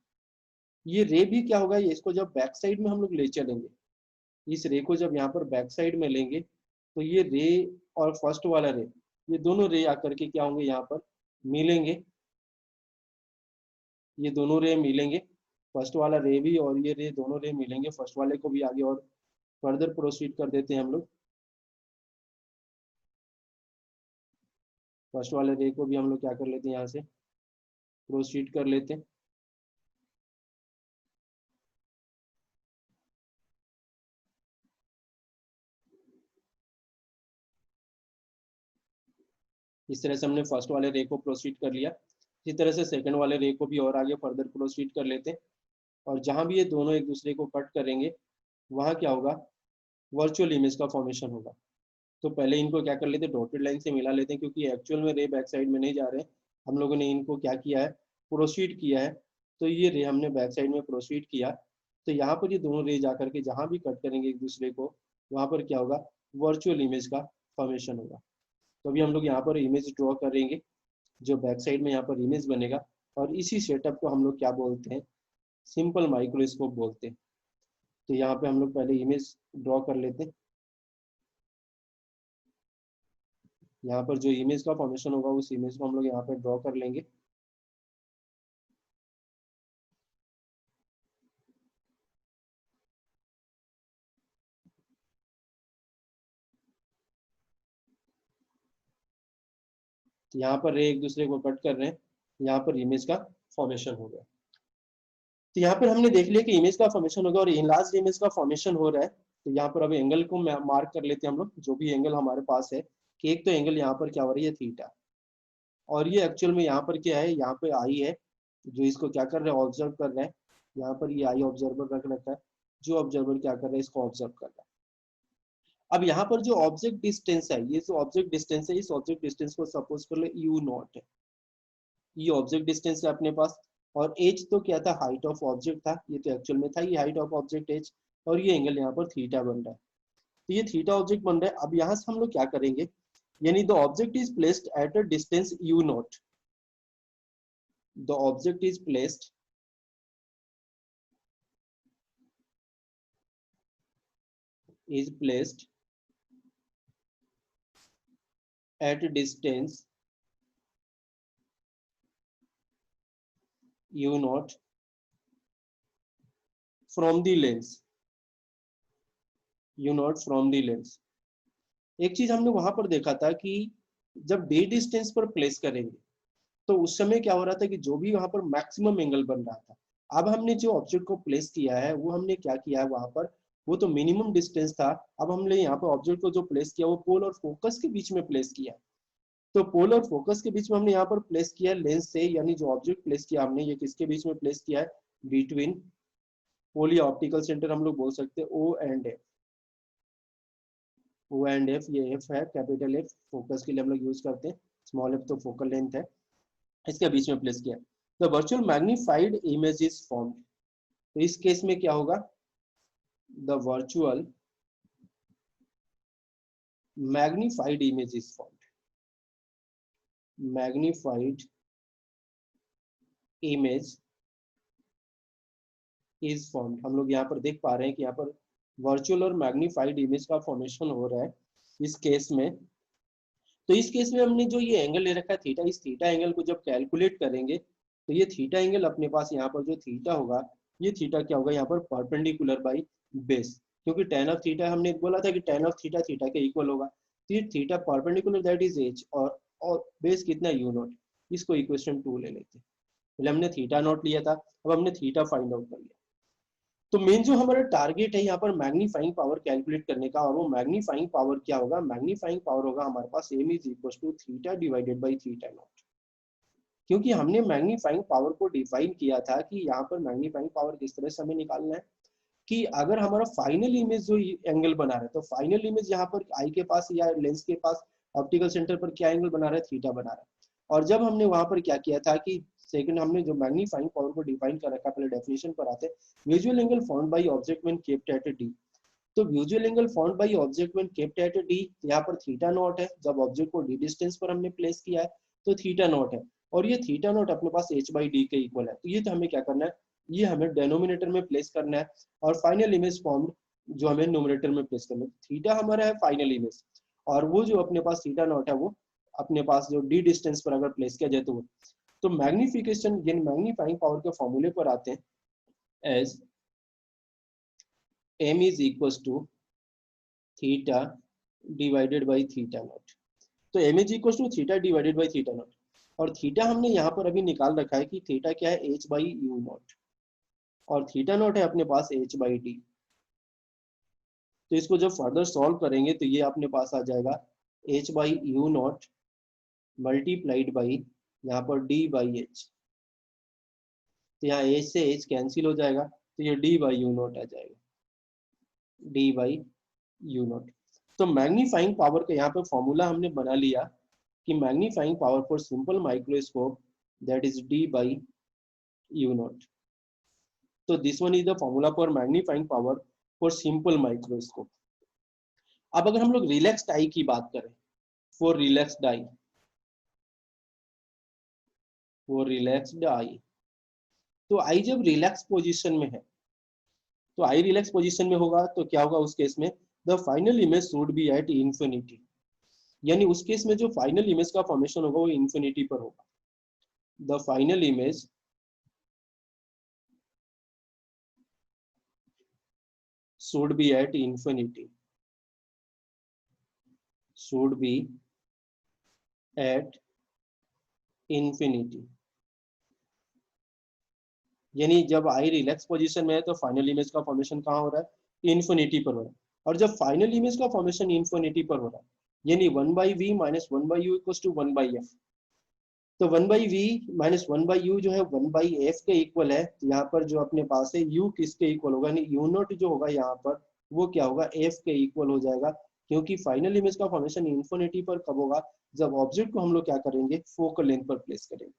ये रे भी क्या होगा, ये इसको जब बैक साइड में हम लोग ले चलेंगे, इस रे को जब यहाँ पर बैक साइड में लेंगे तो ये रे और फर्स्ट वाला रे, ये दोनों रे आकर के क्या होंगे, यहाँ पर मिलेंगे ये दोनों रे मिलेंगे, फर्स्ट वाला रे भी और ये रे दोनों रे मिलेंगे, फर्स्ट वाले को भी आगे और फर्दर प्रोसीड कर देते हैं हम लोग। फर्स्ट वाले रे को भी हम लोग क्या कर लेते हैं, यहाँ से प्रोसीड कर लेते हैं। इस तरह से हमने फर्स्ट वाले रे को प्रोसीड कर लिया। इसी तरह से सेकंड वाले रे को भी और आगे फर्दर प्रोसीड कर लेते हैं। और जहां भी ये दोनों एक दूसरे को कट करेंगे वहां क्या होगा, वर्चुअल इमेज का फॉर्मेशन होगा। तो पहले इनको क्या कर लेते हैं, डॉटेड लाइन से मिला लेते हैं, क्योंकि एक्चुअल में रे बैक साइड में नहीं जा रहे हैं, हम लोगों ने इनको क्या किया है, प्रोसीड किया है। तो ये रे हमने बैक साइड में प्रोसीड किया, तो यहाँ पर ये दोनों रे जा करके जहाँ भी कट करेंगे एक दूसरे को, वहाँ पर क्या होगा, वर्चुअल इमेज का फॉर्मेशन होगा। तो अभी हम लोग यहाँ पर इमेज ड्रॉ करेंगे, जो बैक साइड में यहाँ पर इमेज बनेगा, और इसी सेटअप को हम लोग क्या बोलते हैं, सिंपल माइक्रोस्कोप बोलते हैं। तो यहाँ पे हम लोग पहले इमेज ड्रॉ कर लेते हैं। यहाँ पर जो इमेज का फॉर्मेशन होगा उस इमेज को हम लोग यहाँ पे ड्रॉ कर लेंगे। तो यहाँ पर रे एक दूसरे को कट कर रहे हैं, यहाँ पर इमेज का फॉर्मेशन हो गया। तो यहाँ पर हमने देख लिया कि इमेज का फॉर्मेशन होगा और लास्ट इमेज का फॉर्मेशन हो रहा है। तो यहाँ पर अब एंगल को मार्क कर लेते हैं हम लोग, जो भी एंगल हमारे पास है, कि एक तो एंगल यहाँ पर क्या हो रही है, थीटा, और ये एक्चुअल में यहाँ पर क्या है, यहाँ पे आई है, जो इसको क्या कर रहे हैं, ऑब्जर्व कर रहे हैं। यहाँ पर ये आई ऑब्जर्वर रख रखा है, जो ऑब्जर्वर क्या कर रहा है, इसको ऑब्जर्व कर रहा है। अब यहाँ पर जो ऑब्जेक्ट डिस्टेंस है, ये जो ऑब्जेक्ट डिस्टेंस है, इस ऑब्जेक्ट डिस्टेंस को सपोज कर ले यू नॉट है, ये ऑब्जेक्ट डिस्टेंस है अपने पास। और एच तो क्या था, हाइट ऑफ ऑब्जेक्ट था, ये तो एक्चुअल में था ये हाइट ऑफ ऑब्जेक्ट एच, और ये एंगल यहाँ पर थीटा बन रहा है। तो ये थीटा ऑब्जेक्ट बन रहा है। अब यहाँ से हम लोग क्या करेंगे, यानी the object is placed at a distance u not, the object is placed at a distance u naught from the lens, u naught from the lens। एक चीज हमने वहां पर देखा था कि जब डे डिस्टेंस पर प्लेस करेंगे तो उस समय क्या हो रहा था कि जो भी वहां पर मैक्सिमम एंगल बन रहा था, अब हमने जो ऑब्जेक्ट को प्लेस किया है वो हमने क्या किया है वहां पर, वो तो मिनिमम डिस्टेंस था। अब हमने यहाँ पर ऑब्जेक्ट को जो प्लेस किया वो पोल और फोकस के बीच में प्लेस किया। तो पोल और फोकस के बीच में हमने यहाँ पर प्लेस किया लेंस से, यानी जो ऑब्जेक्ट प्लेस किया हमने ये किसके बीच में प्लेस किया है, बिटवीन पोल या ऑप्टिकल सेंटर हम लोग बोल सकते हैं O and F. O and F, ये एफ है कैपिटल एफ, फोकस के लिए हम लोग यूज करते हैं, स्मॉल एफ तो फोकल लेंथ है, इसके बीच में प्लेस किया। The virtual magnified image is formed. तो इस केस में क्या होगा, the virtual magnified image is formed, magnified image is formed. हम लोग यहाँ पर देख पा रहे हैं कि यहाँ पर वर्चुअल और मैग्नीफाइड इमेज का फॉर्मेशन हो रहा है इस केस में। तो इस केस में हमने जो ये एंगल ले रखा है थीटा, इस थीटा एंगल को जब कैलकुलेट करेंगे तो ये थीटा एंगल अपने पास यहाँ पर जो थीटा होगा, ये थीटा क्या होगा यहाँ पर, परपेंडिकुलर बाई बेस, क्योंकि tan ऑफ थीटा हमने बोला था कि tan ऑफ थीटा थीटा के इक्वल होगा। तो ये theta perpendicular that is H, और बेस कितना, यू नॉट। इसको इक्वेशन 2 ले लेते हैं। पहले हमने थीटा नॉट लिया था, अब हमने थीटा फाइंड आउट कर लिया। तो मेन जो हमारा टारगेट है यहाँ पर मैग्नीफाइंग पावर कैलकुलेट करने का, और वो मैग्नीफाइंग पावर क्या होगा, मैग्नीफाइंग पावर होगा हमारे पास m is equal to theta divided by theta naught. क्योंकि हमने मैग्नीफाइंग पावर को डिफाइन किया था कि यहाँ पर मैग्नीफाइंग पावर किस तरह से हमें निकालना है, कि अगर हमारा फाइनल इमेज जो एंगल बना रहा है, तो फाइनल इमेज यहाँ पर आई के पास या लेंस के पास ऑप्टिकल सेंटर पर क्या एंगल बना रहा है, थीटा बना रहा है। और जब हमने वहां पर क्या किया था कि सेकंड हमने जो मैग्नीफाइंग पावर को डिफाइन कर रखा, पहले डेफिनेशन पर आते, visual angle found by object when kept at D. तो visual angle found by object when kept at D, यहाँ पर थीटा नॉट है, जब ऑब्जेक्ट को डी डिस्टेंस पर हमने प्लेस किया है तो थीटा नॉट है, और ये थीटा नॉट अपने पास h बाई डी के इक्वल है। तो ये तो हमें क्या करना है, ये हमें डेनोमिनेटर में प्लेस करना है, और फाइनल इमेज फॉर्म्ड जो हमें नोमिनेटर में प्लेस करना है। थीटा हमारा है फाइनल इमेज, और वो जो अपने पास थीटा नॉट है वो अपने पास जो डी डिस्टेंस पर अगर प्लेस किया जाए तो तो मैग्निफिकेशन यानी मैग्नीफाइंग पावर के फॉर्मूले पर आते हैं as m is equal to theta divided by theta naught. तो m is equal to theta divided by theta naught, और थीटा हमने यहाँ पर अभी निकाल रखा है कि थीटा क्या है, h बाई यू नॉट, और थीटा नॉट है अपने पास h बाई डी। तो इसको जब फर्दर सॉल्व करेंगे तो ये अपने पास आ जाएगा h by u not multiplied by यहाँ पर d बाई h। तो यहाँ h से h कैंसिल हो जाएगा, तो ये d बाई यू नॉट आ जाएगा, d बाई यू नॉट। तो मैग्नीफाइंग पावर का यहाँ पे फॉर्मूला हमने बना लिया कि magnifying power for simple microscope that is d by u naught. तो this one is the formula for magnifying power for simple microscope. अब अगर हम लोग रिलैक्स्ड आई की बात करें, for relaxed eye, for relaxed eye, तो आई जब रिलैक्स पोजीशन में है, तो आई रिलैक्स पोजीशन में होगा तो क्या होगा उस केस में, the final image should be at infinity, यानी उस केस में जो फाइनल इमेज का फॉर्मेशन होगा वो इंफिनिटी पर होगा। The final image should be at infinity, should be at infinity, यानी जब आई रिलैक्स पोजीशन में है तो फाइनल इमेज का फॉर्मेशन कहाँ हो रहा है, इन्फिनिटी पर हो रहा है। और जब फाइनल इमेज का फॉर्मेशन इन्फिनिटी पर हो रहा है, यानी 1/v minus 1/u equals to 1/f, तो 1/v माइनस 1/u जो है 1/f के इक्वल है। तो यहाँ पर जो अपने पास है u किसके इक्वल होगा, यानी u नॉट जो होगा यहाँ पर वो क्या होगा, f के इक्वल हो जाएगा, क्योंकि फाइनल इमेज का फॉर्मेशन इन्फिनिटी पर कब होगा, जब ऑब्जेक्ट को हम लोग क्या करेंगे, फोकल लेंथ पर प्लेस करेंगे।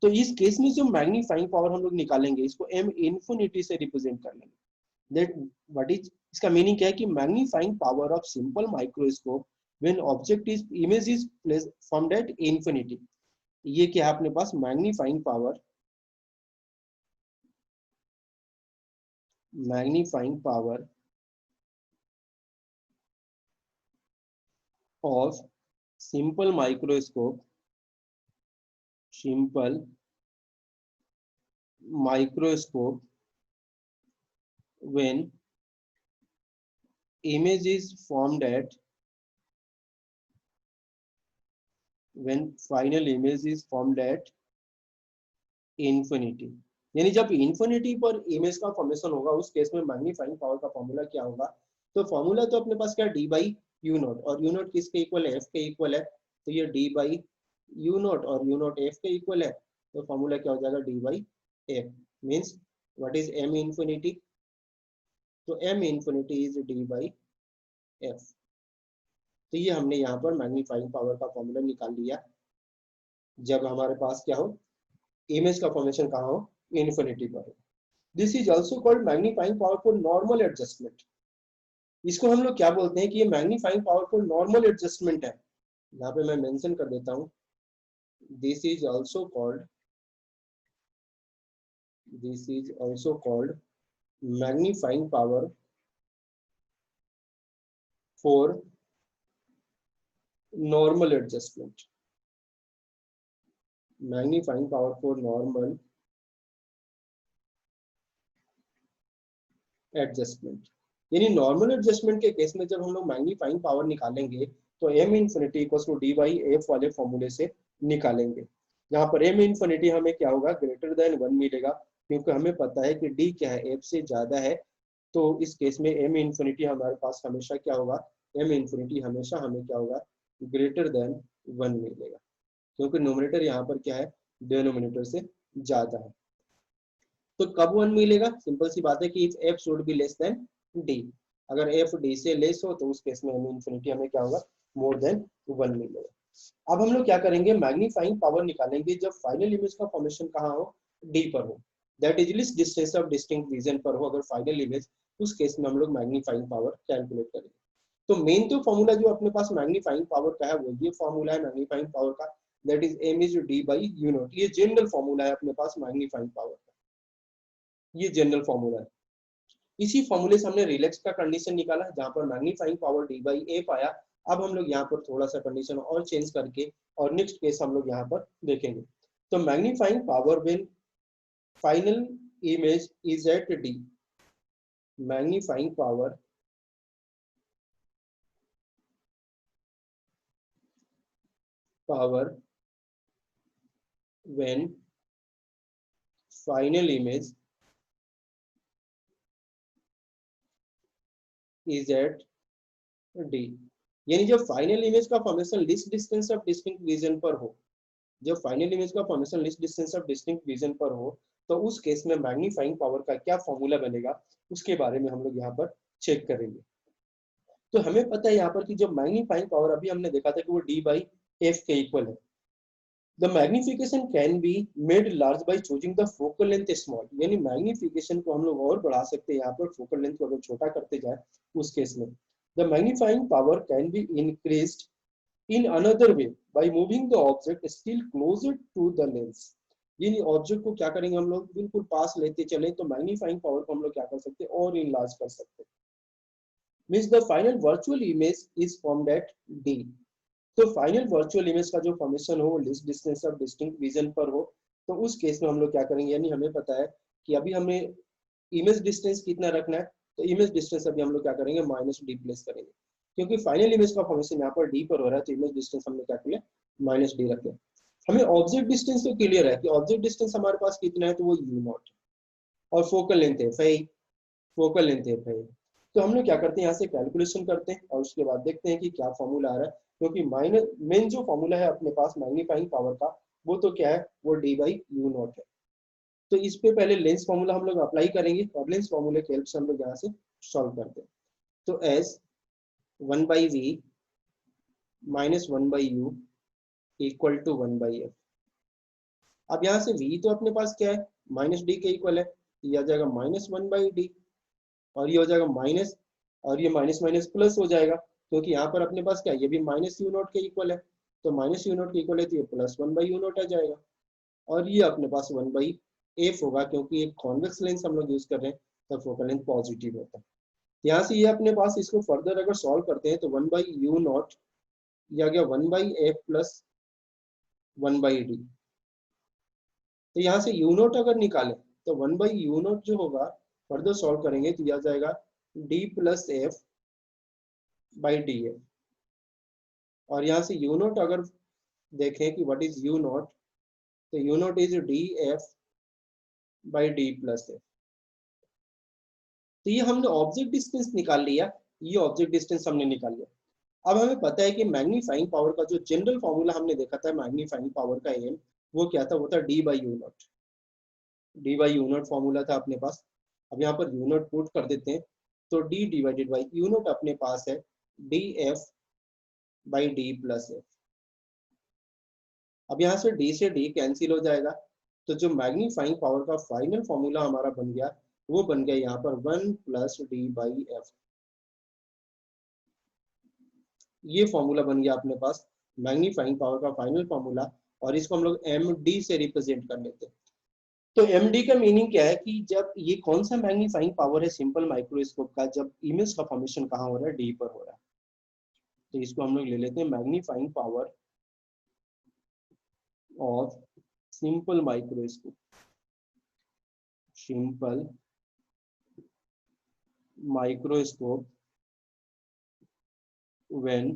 तो इस केस में जो मैग्नीफाइंग पावर हम लोग निकालेंगे इसको m इन्फिनिटी से रिप्रेजेंट कर लेंगे। दैट व्हाट इज, इसका मीनिंग क्या है कि magnifying power of simple microscope when object is image is placed from that infinity, ये क्या है अपने पास, magnifying power, magnifying power of simple microscope, simple microscope when image is formed at, when final image is formed at infinity, यानी जब इन्फिनिटी पर इमेज का फॉर्मेशन होगा उस केस में मैग्नीफाइंग पावर का फॉर्मूला क्या होगा। तो फॉर्मूला तो अपने पास क्या, डी बाई यू नॉट, और यू नॉट किसके इक्वल है, एफ के इक्वल है, तो ये डी बाई यू नॉट और यू नॉट एफ के इक्वल है, तो फॉर्मूला क्या हो जाएगा, D by F means what is M infinity, तो M infinity is D by F. तो ये हमने यहाँ पर मैग्नीफाइंग पावर का फॉर्मूला निकाल लिया जब हमारे पास क्या हो, इमेज का फॉर्मेशन कहाँ हो, इन्फिनिटी पर हो। This is also called magnifying power for normal adjustment. इसको हम लोग क्या बोलते हैं कि ये magnifying power for normal adjustment है। यहाँ पे मैं मेंशन कर देता हूँ, this is also called, this is also called magnifying power for normal adjustment, magnifying power for normal adjustment, यानी नॉर्मल एडजस्टमेंट के केस में जब हम लोग मैग्नीफाइंग पावर निकालेंगे तो m infinity equals to D by F वाले फॉर्मूले से निकालेंगे, जहाँ पर m इन्फिनिटी हमें क्या होगा, ग्रेटर देन 1 मिलेगा, क्योंकि हमें पता है कि d क्या है, f से ज्यादा है। तो इस केस में m इन्फिनिटी हमारे पास हमेशा क्या होगा, m इन्फिनिटी हमेशा हमें क्या होगा, ग्रेटर देन 1 मिलेगा, क्योंकि नोमिनेटर यहाँ पर क्या है, डिनोमिनेटर से ज्यादा है। तो कब 1 मिलेगा, सिंपल सी बात है कि if f should be less than d, अगर f d से लेस हो तो उस केस में m इन्फिनिटी हमें क्या होगा, मोर देन 1 मिलेगा। अब हम लोग क्या करेंगे, मैग्नीफाइंग पावर निकालेंगे जब फाइनल इमेज का फॉर्मेशन कहाँ हो, d पर हो, that is least distance of distinct vision पर हो अगर फाइनल इमेज, उस केस में हम लोग मैग्नीफाइंग पावर कैलकुलेट करेंगे। तो मेन तो फॉर्मूला जो अपने पास मैग्नीफाइंग पावर का है वो ये फॉर्मूला है मैग्नीफाइंग पावर का, that is m is d by u naught. ये जनरल फॉर्मूला है अपने पास मैग्नीफाइंग पावर का, ये जनरल फॉर्मूला है। इसी फॉर्मूले से हमने रिलैक्स का कंडीशन निकाला जहां पर magnifying power D by F आया। अब हम लोग यहाँ पर थोड़ा सा कंडीशन और चेंज करके और नेक्स्ट केस हम लोग यहाँ पर देखेंगे। तो magnifying power when final image is at D, magnifying power when final image is at D, यानी जब फाइनल इमेज का formation least distance of distinct vision पर हो, जब फाइनल इमेज का formation least distance of distinct vision पर हो, तो उस केस में मैग्नीफाइंग पावर का क्या फॉर्मूला बनेगा उसके बारे में हम लोग यहाँ पर चेक करेंगे। तो हमें पता है यहाँ पर कि जो मैग्नीफाइंग पावर अभी हमने देखा था कि वो D बाई एफ के इक्वल है। The magnification can be made large by choosing the focal length small, यानी मैग्निफिकेशन को हम लोग और बढ़ा सकते हैं यहाँ पर फोकल लेंथ को अगर छोटा करते जाए उस केस में। The magnifying power can be increased in another way by moving the object still closer to the lens, यानी ऑब्जेक्ट को क्या करेंगे हम लोग बिल्कुल पास लेते चले तो मैग्नीफाइंग पावर को हम लोग क्या कर सकते हैं और इनलार्ज कर सकते हैं। Means the final virtual image is formed at D, तो फाइनल वर्चुअल इमेज का जो फॉर्मेशन हो वो least distance of distinct vision पर हो, तो उस केस में हम लोग क्या करेंगे, यानी हमें पता है कि अभी हमें इमेज डिस्टेंस कितना रखना है, तो इमेज डिस्टेंस अभी हम लोग क्या करेंगे माइनस डी प्लेस करेंगे, क्योंकि फाइनल इमेज का फॉर्मेशन यहाँ पर डी पर हो रहा है तो इमेज डिस्टेंस हमने क्या किया माइनस डी रखे। हमें ऑब्जेक्ट डिस्टेंस तो क्लियर है कि ऑब्जेक्ट डिस्टेंस हमारे पास कितना है, तो वो यू नॉट और फोकल लेंथ है फाइव, फोकल लेंथ है फाइव। तो हम लोग क्या करते हैं यहाँ से कैलकुलेशन करते हैं और उसके बाद देखते हैं कि क्या फॉर्मूला आ रहा है, क्योंकि माइनस मेन जो फॉर्मूला है अपने पास मैग्नीफाइंग पावर का वो तो क्या है, वो डी बाई यू नॉट है। तो इस पे पहले लेंस फॉर्मूला हम लोग अप्लाई करेंगे और लेंस फॉर्मूले के हेल्प से हम लोग यहाँ से सॉल्व करते हैं। तो as 1 by V minus 1 by U equal to 1 by F. अब यहाँ से v तो अपने पास क्या है माइनस डी के इक्वल है, ये आ जाएगा माइनस 1 बाई डी और ये हो जाएगा माइनस और ये माइनस माइनस प्लस हो जाएगा, क्योंकि यहाँ पर अपने पास क्या है ये भी माइनस यू नॉट के इक्वल है, तो माइनस यू नॉट के इक्वल है तो ये प्लस 1 बाई यू नॉट आ जाएगा और ये अपने पास 1 बाई एफ होगा, क्योंकि एक कॉन्वेक्स लेंस हम लोग यूज कर रहे हैं तो फोकल लेंथ पॉजिटिव होता है। यहाँ से ये अपने पास इसको फर्दर अगर सॉल्व करते हैं तो 1 बाई यू नॉट या गया 1 by F plus 1 by D. तो यहाँ से यू नॉट अगर निकालें तो 1 बाई यू नॉट जो होगा फर्दर सॉल्व करेंगे तो यह जाएगा D plus F by D F, और यहाँ से यू नॉट अगर देखें कि व्हाट इज यू नॉट, तो you not is D F by D plus F. तो ये हमने ऑब्जेक्ट डिस्टेंस निकाल लिया, ये ऑब्जेक्ट डिस्टेंस हमने निकाल लिया। अब हमें पता है कि मैग्नीफाइंग पावर का जो जनरल फॉर्मूला हमने देखा था मैग्नीफाइंग पावर का एम वो क्या था, वो था D by u not, D by u not formula था अपने पास। अब यहाँ पर यू नॉट पुट कर देते हैं तो D divided by u not अपने पास है D F by D plus F. अब यहाँ से डी कैंसिल हो जाएगा, तो जो मैग्नीफाइंग पावर का फाइनल फॉर्मूला हमारा बन गया वो बन गया यहाँ पर 1 प्लस डी बाई एफ। ये फॉर्मूला बन गया अपने पास मैग्नीफाइंग पावर का फाइनल फॉर्मूला, और इसको हम लोग एम डी से रिप्रेजेंट कर लेते हैं। तो एम डी का मीनिंग क्या है कि जब ये कौन सा मैग्नीफाइंग पावर है सिंपल माइक्रोस्कोप का, जब इमेज का फॉर्मेशन कहाँ हो रहा है डी पर हो रहा है। तो इसको हम लोग ले लेते हैं magnifying power of simple microscope, simple microscope when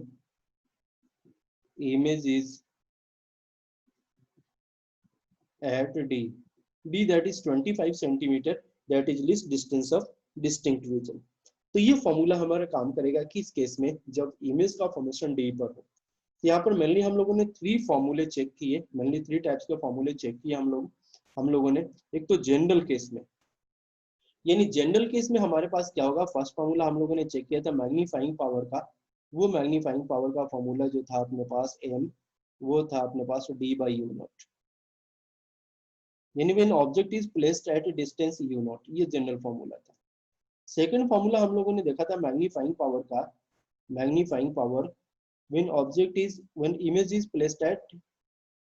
image is at d that is 25 centimeter, that is least distance of distinct region। तो ये फॉर्मूला हमारा काम करेगा कि इस केस में जब इमेज का फॉर्मेशन डी पर हो। यहाँ पर मेनली हम लोगों ने 3 फॉर्मूले चेक किए, मेनली 3 टाइप्स के फॉर्मूले चेक किए हम लोगों ने। एक तो जनरल केस में, यानी जनरल केस में हमारे पास क्या होगा, फर्स्ट फॉर्मूला हम लोगों ने चेक किया था मैग्नीफाइंग पावर का, वो मैग्नीफाइंग पावर का फॉर्मूला जो था अपने पास एम, वो था अपने पास डी बाई यू नॉट, यानी when object is placed at a distance u naught, ये जनरल फॉर्मूला था। सेकंड फॉर्मूला हम लोगों ने देखा था मैग्नीफाइंग पावर का, magnifying power when object is when image is placed at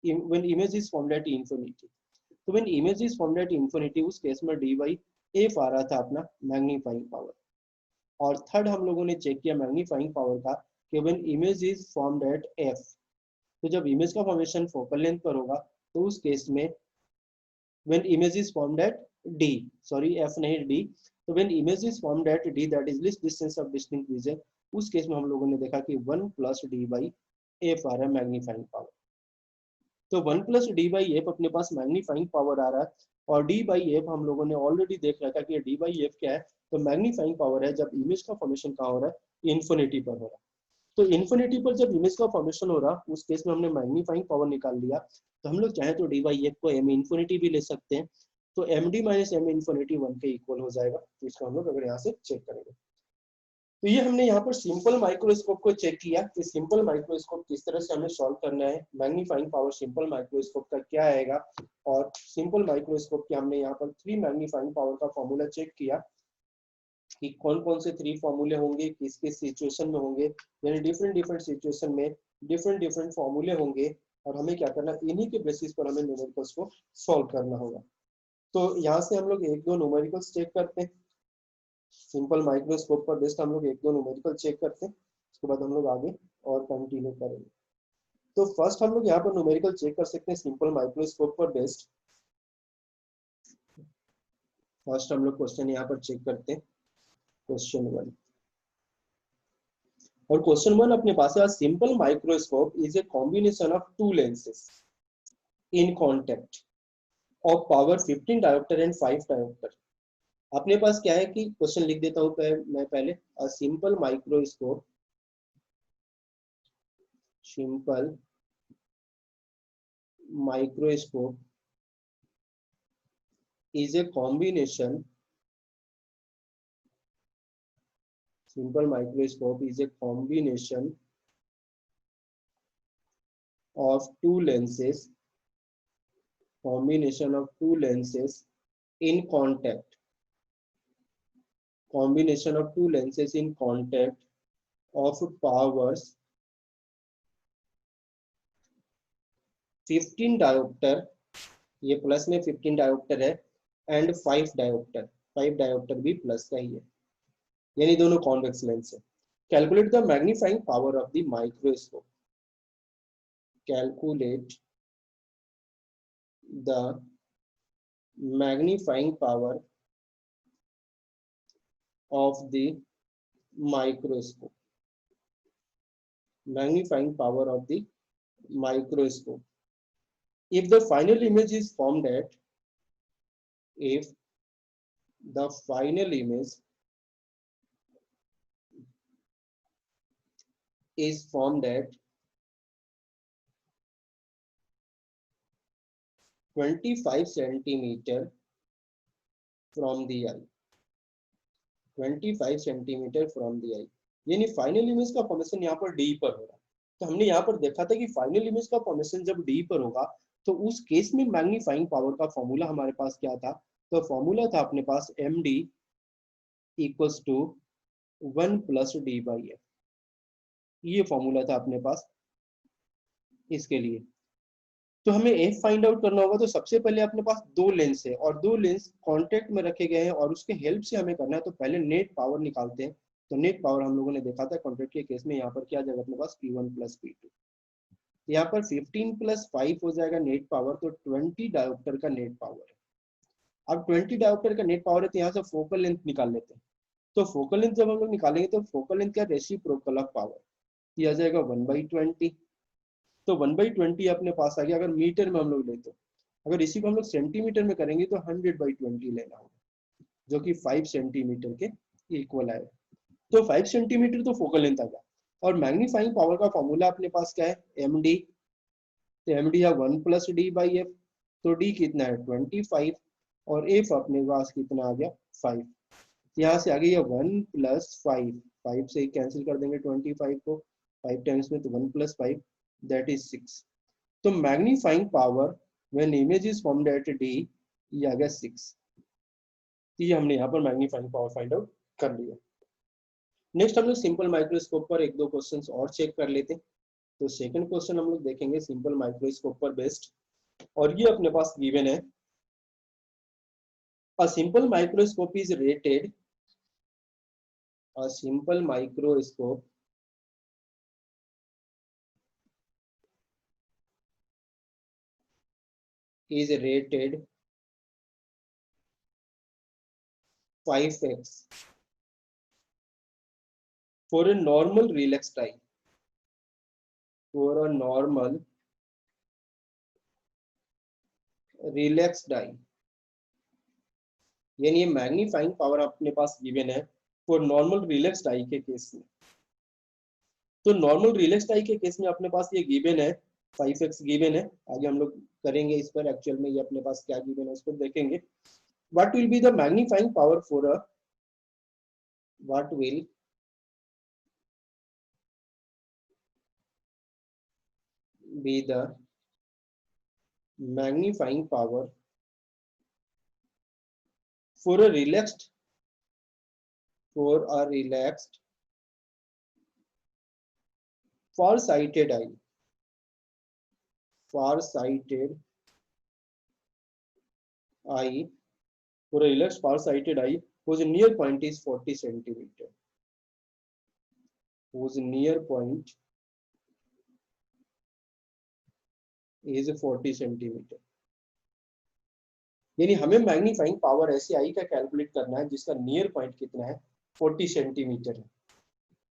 when image is formed at infinity. तो when image is formed at infinity उस केस में डी बाई एफ आ रहा था अपना मैग्नीफाइंग पावर। और थर्ड हम लोगों ने चेक किया मैग्नीफाइंग पावर का कि when image is formed eight F, तो जब इमेज का फॉर्मेशन फोकल लेंथ पर होगा तो उस केस में when image is formed at D, sorry F नहीं D, तो when image is formed at D that is least distance of distinct vision, उस केस में हम लोगों ने देखा कि 1 प्लस डी बाई एफ आ रहा है मैग्नीफाइंग पावर। तो 1 प्लस डी बाई एफ अपने पास मैग्नीफाइंग पावर आ रहा है, और डी बाई एफ हम लोगों ने ऑलरेडी देख रखा कि डी बाई एफ क्या है, तो मैग्नीफाइंग पावर है जब इमेज का फॉर्मेशन कहाँ हो रहा है, इन्फिनिटी पर हो रहा है। तो इन्फिनिटी पर जब इमेज का फॉर्मेशन हो रहा, उस केस में हमने मैग्नीफाइंग पावर निकाल लिया। तो हम लोग चाहे तो डी बाई एफ को एम इन्फिनिटी भी ले सकते हैं, तो M D minus M infinity 1 के इक्वल हो जाएगा। तो इसको हम लोग अगर यहाँ से चेक करेंगे, तो ये हमने यहाँ पर सिंपल माइक्रोस्कोप को चेक किया कि सिंपल माइक्रोस्कोप किस तरह से हमें सॉल्व करना है, मैग्नीफाइंग पावर सिंपल माइक्रोस्कोप का क्या आएगा, और सिंपल माइक्रोस्कोप के हमने यहाँ पर 3 मैग्नीफाइंग पावर का फॉर्मूला चेक किया कि कौन कौन से 3 फॉर्मूले होंगे, किस किस सिचुएशन में होंगे, यानी डिफरेंट डिफरेंट सिचुएशन में डिफरेंट डिफरेंट फॉर्मूले होंगे, और हमें क्या करना, इन्हीं के बेसिस पर हमें न्यूमेरिकल्स को सॉल्व करना होगा। तो यहाँ से हम लोग एक दो न्यूमेरिकल्स चेक करते हैं, सिंपल माइक्रोस्कोप पर बेस्ड हम लोग एक दो न्यूमेरिकल चेक करते हैं, उसके बाद हम लोग आगे और कंटिन्यू करेंगे। तो फर्स्ट हम लोग यहाँ पर न्यूमेरिकल चेक कर सकते हैं सिंपल माइक्रोस्कोप पर बेस्ड। फर्स्ट हम लोग क्वेश्चन यहाँ पर चेक करते हैं, क्वेश्चन 1। और क्वेश्चन 1 अपने पास है, simple microscope is a combination of 2 lenses in contact of power 15 dioptre and 5 dioptre. अपने पास क्या है कि क्वेश्चन लिख देता हूं मैं पहले, a simple microscope is a combination simple microscope is a combination of two lenses in contact of powers 15 dioptre, ये प्लस में 15 डायोप्टर है, एंड 5 डायोप्टर भी प्लस का ही है, यानी दोनों कॉन्वेक्स लेंस है। Calculate the magnifying power of the microscope, calculate the magnifying power of the microscope, magnifying power of the microscope if the final image is formed at 25 centimeter from the eye, 25 centimetre from the eye, यानी फाइनल इमेज का फॉर्मेशन यहाँ पर डी पर होगा। तो हमने यहाँ पर देखा था कि फाइनल इमेज का फॉर्मेशन जब डी पर होगा, तो उस केस में मैग्नीफाइंग पावर का फॉर्मूला हमारे पास क्या था, तो फॉर्मूला था अपने पास M D equals to 1 plus D by F, ये फॉर्मूला था अपने पास इसके लिए। तो हमें एफ फाइंड आउट करना होगा, तो सबसे पहले अपने पास 2 लेंस है और 2 लेंस कांटेक्ट में रखे गए हैं, और उसके हेल्प से हमें करना है। तो पहले नेट पावर निकालते हैं। तो नेट पावर हम लोगों ने देखा था कॉन्टेक्ट के केस में, यहाँ पर क्या जाएगा अपने पास P1 प्लस P2, यहाँ पर 15 प्लस 5 हो जाएगा नेट पावर, तो 20 डायोप्टर का नेट पावर है। अब 20 डायोप्टर का नेट पावर है, तो यहाँ से फोकल लेंथ निकाल लेते हैं। तो फोकल लेंथ जब हम लोग निकालेंगे, तो फोकल लेंथ का रेसिप्रोकल ऑफ पावर, यह आ जाएगा 1/20। तो 1/20 अपने पास आ गया। अगर मीटर में हम लोग लेते, अगर इसी को हम लोग सेंटीमीटर में करेंगे तो 100/20 लेना होगा, जो कि 5 सेंटीमीटर के इक्वल आएगा। तो 5 सेंटीमीटर तो फोकल लेंथ आ गया। और मैग्नीफाइंग पावर का फॉर्मूला अपने पास क्या है, एम डी। तो एम डी है 1 प्लस डी बाई एफ, तो डी कितना है 25, और एफ अपने पास कितना आ गया 5। यहाँ से आ गया 1 प्लस 5, 5 से कैंसिल कर देंगे 25 को, 5 टाइम्स में, तो 1 प्लस 5 that is 6। तो magnifying power when image is formed eight D, ये आ गया 6। तो ये हमने यहाँ पर मैग्नीफाइंग पावर फाइंड आउट कर लिया। नेक्स्ट हम लोग सिंपल माइक्रोस्कोप पर एक दो क्वेश्चंस और चेक कर लेते हैं। तो सेकंड क्वेश्चन हम लोग देखेंगे सिंपल माइक्रोस्कोप पर बेस्ड, और ये अपने पास गिवन है, a simple microscope is rated, a simple microscope is rated 5x for a normal relaxed eye. For a normal relaxed eye, यानी ये मैग्नीफाइंग पावर अपने पास गिवन है फॉर नॉर्मल रिलैक्स्ड आई के केस में। तो नॉर्मल रिलैक्स्ड आई के केस में अपने पास ये गिवन है 5x गिवन है। आगे हम लोग करेंगे इस पर, एक्चुअल में ये अपने पास क्या गिवन है उसको देखेंगे। What will be the magnifying power for a what will be the magnifying power for a relaxed far-sighted eye for a relaxed far-sighted eye whose near point is 40 centimeter, whose near point is 40 centimeter। यानी हमें मैग्नीफाइंग पावर ऐसी आई का कैलकुलेट करना है जिसका नियर पॉइंट कितना है 40 सेंटीमीटर है।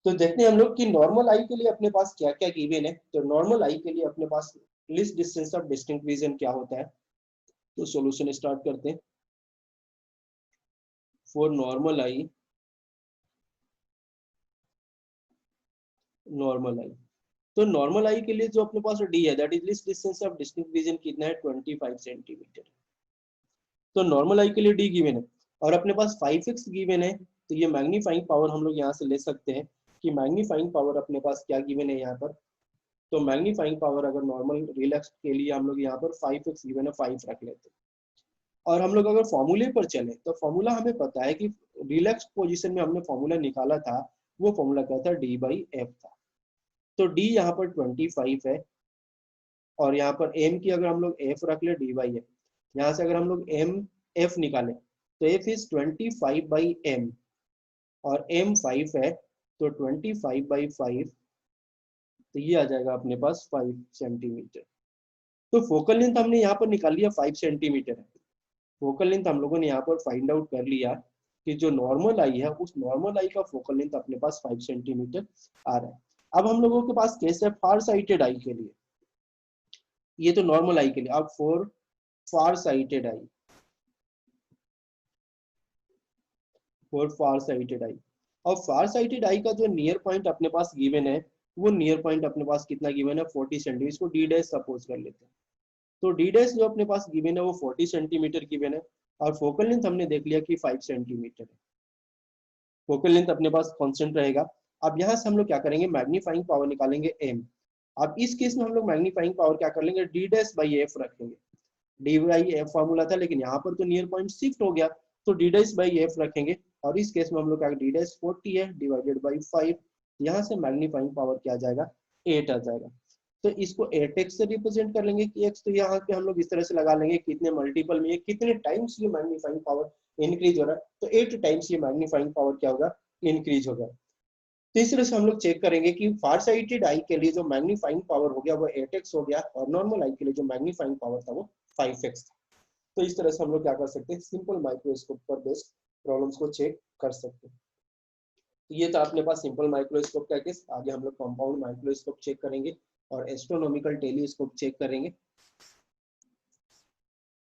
तो देखते हैं हम लोग कि नॉर्मल आई के लिए अपने पास क्या क्या गिवन है। तो नॉर्मल आई के लिए अपने पास least distance of distinct vision क्या होता है, तो सॉल्यूशन स्टार्ट करते हैं। फॉर नॉर्मल आई, तो नॉर्मल आई के लिए जो अपने पास डी है, that is least distance of distinct vision कितना है 25 सेंटीमीटर। तो नॉर्मल आई के लिए डी गिवन है और अपने पास 5x गिवन है। तो ये मैग्नीफाइंग पावर हम लोग यहाँ से ले सकते हैं कि मैग्नीफाइंग पावर अपने पास क्या गिवन है यहाँ पर। तो मैग्नीफाइंग पावर अगर नॉर्मल रिलैक्स के लिए हम लोग यहाँ पर 5x गिवन है 5 रख लेते हैं। और हम लोग अगर फॉर्मूले पर चले तो फॉर्मूला हमें पता है कि रिलैक्स पोजीशन में हमने फॉर्मूला निकाला था, वो फॉर्मूला क्या था, d/f था। तो d यहाँ पर 25 है और यहाँ पर m की अगर हम लोग f रख ले d/f, यहाँ से अगर हम लोग f निकाले तो f इज 25/m और m 5 है तो 25/5, तो ये आ जाएगा अपने पास 5 सेंटीमीटर। तो फोकल लेंथ हमने यहाँ पर निकाल लिया 5 सेंटीमीटर है। फोकल लेंथ हम लोगों ने यहाँ पर फाइंड आउट कर लिया कि जो नॉर्मल आई है उस नॉर्मल आई का फोकल लेंथ अपने पास 5 सेंटीमीटर आ रहा है। अब हम लोगों के पास केस है फार साइटेड आई के लिए। ये तो नॉर्मल आई के लिए। अब for far sighted eye, for far sighted eye, और फार साइटेड आई का जो नियर पॉइंट अपने पास गिवन है, वो नियर पॉइंट अपने पास कितना गिवन है 40 सेंटीमीटर। इसको डी डैश सपोज कर लेते हैं। तो डी डैश जो अपने पास गिवन है वो 40 सेंटीमीटर गिवन है और फोकल लेंथ हमने देख लिया कि 5 सेंटीमीटर है। फोकल लेंथ अपने पास कांस्टेंट रहेगा। अब यहाँ से हम लोग क्या करेंगे, मैग्नीफाइंग पावर निकालेंगे m। अब इस केस में हम लोग मैग्नीफाइंग पावर क्या कर लेंगे, d डैश बाई f रखेंगे। d बाई f फॉर्मूला था लेकिन यहाँ पर तो नियर पॉइंट शिफ्ट हो गया तो d डैश बाई f रखेंगे और इस केस में हम लोग क्या, d डैश 40 है डिवाइडेड बाई 5, यहाँ से मैग्नीफाइंग पावर क्या आ जाएगा 8 आ जाएगा। तो इसको 8x से रिप्रेजेंट कर लेंगे कि x, तो यहाँ पे हम लोग इस तरह से लगा लेंगे कितने मल्टीपल में, कितने टाइम्स ये मैग्नीफाइंग पावर इंक्रीज हो रहा है, तो 8 टाइम्स ये मैग्नीफाइंग पावर क्या होगा, इंक्रीज होगा। तो इस तरह से हम लोग चेक करेंगे कि फार साइटेड आई के लिए जो मैग्नीफाइंग पावर हो गया वो 8x हो गया और नॉर्मल आई के लिए जो मैग्नीफाइंग पावर था वो 5x था। तो इस तरह से हम लोग क्या कर सकते हैं, सिंपल माइक्रोस्कोप पर बेस्ड प्रॉब्लम्स को चेक कर सकते हैं। तो ये था अपने पास सिंपल माइक्रोस्कोप का केस। आगे हम लोग कंपाउंड माइक्रोस्कोप चेक करेंगे और एस्ट्रोनॉमिकल टेलीस्कोप चेक करेंगे।